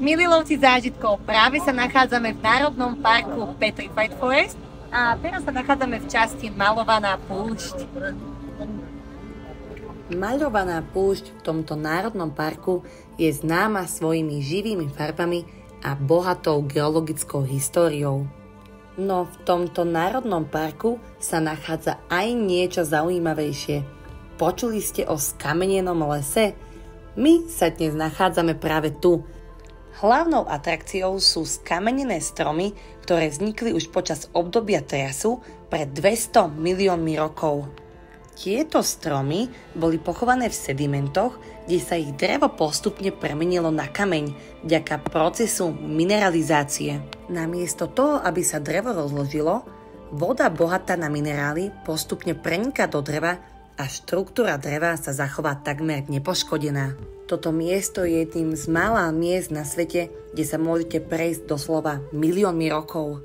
Milí lovci zážitkov, práve sa nachádzame v Národnom parku Petrified Forest a teraz sa nachádzame v časti Maľovaná púšť. Maľovaná púšť v tomto národnom parku je známa svojimi živými farbami a bohatou geologickou históriou. No v tomto národnom parku sa nachádza aj niečo zaujímavejšie. Počuli ste o skamenenom lese? My sa dnes nachádzame práve tu. Hlavnou atrakciou sú skamenené stromy, ktoré vznikli už počas obdobia trasu pred 200 miliónmi rokov. Tieto stromy boli pochované v sedimentoch, kde sa ich drevo postupne premenilo na kameň vďaka procesu mineralizácie. Namiesto toho, aby sa drevo rozložilo, voda bohatá na minerály postupne preniká do dreva a štruktúra dreva sa zachová takmer nepoškodená. Toto miesto je jedným z mála miest na svete, kde sa môžete prejsť doslova miliónmi rokov.